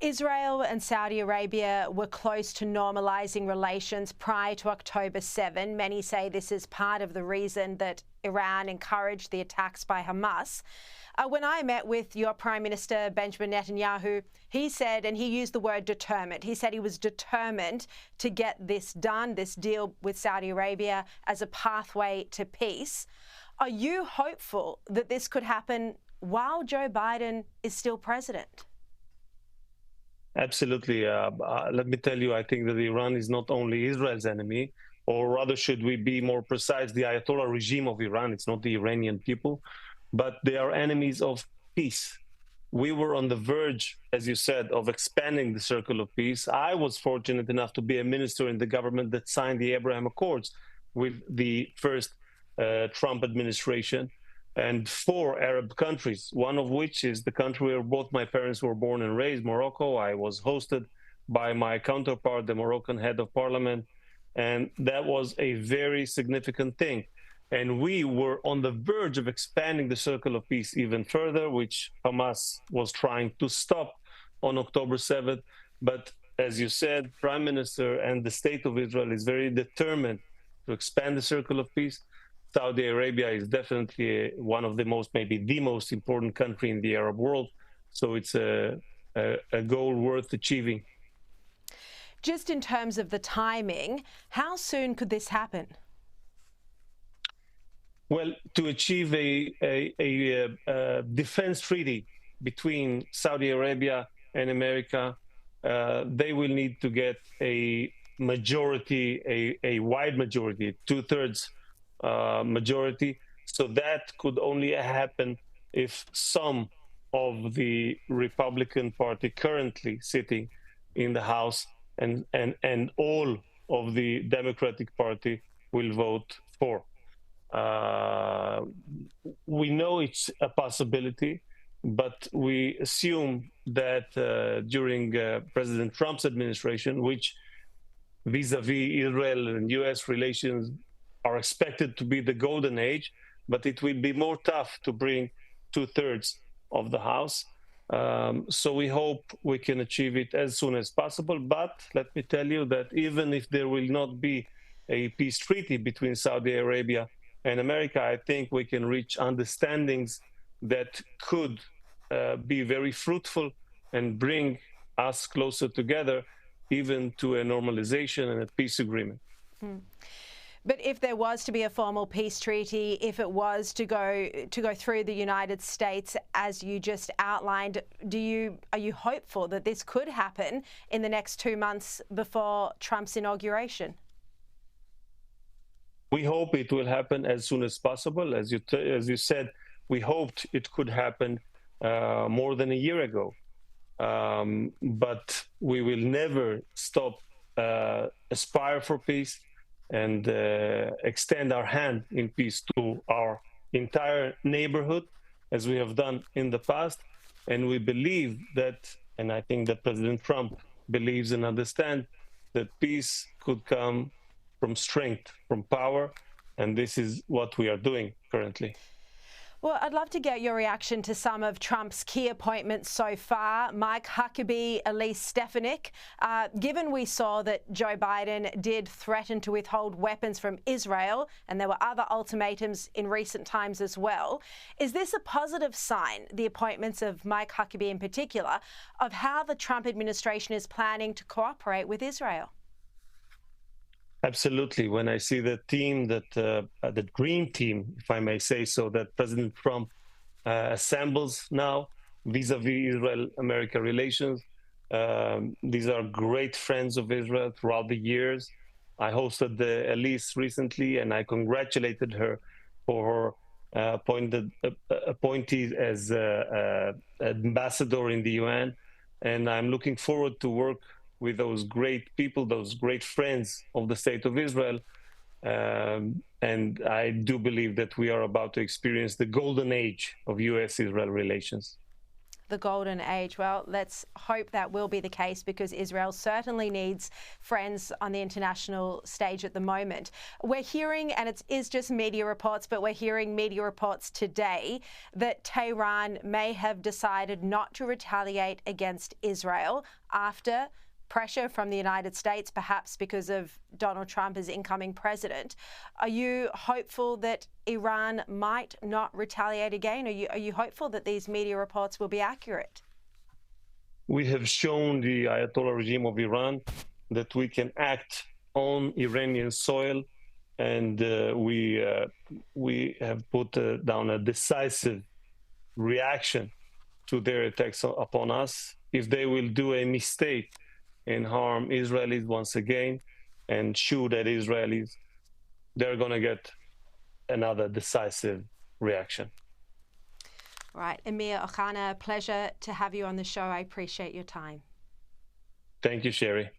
Israel and Saudi Arabia were close to normalising relations prior to October 7. Many say this is part of the reason that Iran encouraged the attacks by Hamas. When I met with your Prime Minister, Benjamin Netanyahu, he said, and he used the word determined, he said he was determined to get this done, this deal with Saudi Arabia, as a pathway to peace. Are you hopeful that this could happen while Joe Biden is still president? Absolutely. Let me tell you, I think that Iran is not only Israel's enemy, or rather, should we be more precise, the Ayatollah regime of Iran. It's not the Iranian people, but they are enemies of peace. We were on the verge, as you said, of expanding the circle of peace. I was fortunate enough to be a minister in the government that signed the Abraham Accords with the first Trump administration, and 4 Arab countries, one of which is the country where both my parents were born and raised, Morocco. I was hosted by my counterpart, the Moroccan head of parliament, and that was a very significant thing. And we were on the verge of expanding the circle of peace even further, which Hamas was trying to stop on October 7th. But as you said, Prime Minister and the State of Israel is very determined to expand the circle of peace. Saudi Arabia is definitely one of the most, maybe the most important country in the Arab world. So it's a goal worth achieving. Just in terms of the timing, how soon could this happen? Well, to achieve a defense treaty between Saudi Arabia and America, they will need to get a majority, a wide majority, 2/3 majority. So that could only happen if some of the Republican Party currently sitting in the House and all of the Democratic Party will vote for. We know it's a possibility, but we assume that during President Trump's administration, which vis-a-vis Israel and U.S. relations are expected to be the golden age, but it will be more tough to bring 2/3 of the House. So we hope we can achieve it as soon as possible. But let me tell you that even if there will not be a peace treaty between Saudi Arabia and America, I think we can reach understandings that could be very fruitful and bring us closer together, even to a normalization and a peace agreement. But if there was to be a formal peace treaty, if it was to go through the United States, as you just outlined, are you hopeful that this could happen in the next 2 months before Trump's inauguration? We hope it will happen as soon as possible. As you said, we hoped it could happen more than a year ago. But we will never stop aspire for peace and extend our hand in peace to our entire neighborhood, as we have done in the past. And we believe that, and I think that President Trump believes and understands, that peace could come from strength, from power, and this is what we are doing currently. Well, I'd love to get your reaction to some of Trump's key appointments so far. Mike Huckabee, Elise Stefanik. Given we saw that Joe Biden did threaten to withhold weapons from Israel, and there were other ultimatums in recent times as well, is this a positive sign, the appointments of Mike Huckabee in particular, of how the Trump administration is planning to cooperate with Israel? Absolutely. When I see the team the dream team, if I may say so, that President Trump assembles now vis-a-vis Israel-America relations, these are great friends of Israel throughout the years. I hosted Elise recently, and I congratulated her for her appointee as ambassador in the UN. And I'm looking forward to work with those great people, those great friends of the State of Israel. And I do believe that we are about to experience the golden age of U.S.-Israel relations. the golden age. Well, let's hope that will be the case, because Israel certainly needs friends on the international stage at the moment. We're hearing, and it is just media reports, but we're hearing media reports today that Tehran may have decided not to retaliate against Israel after pressure from the United States, perhaps because of Donald Trump as incoming president. Are you hopeful that Iran might not retaliate again? Are you hopeful that these media reports will be accurate? We have shown the Ayatollah regime of Iran that we can act on Iranian soil, and we have put down a decisive reaction to their attacks upon us. If they will do a mistake and harm Israelis once again and shoot at Israelis, they're going to get another decisive reaction. Right. Amir Ohana, pleasure to have you on the show. I appreciate your time. Thank you, Sharri.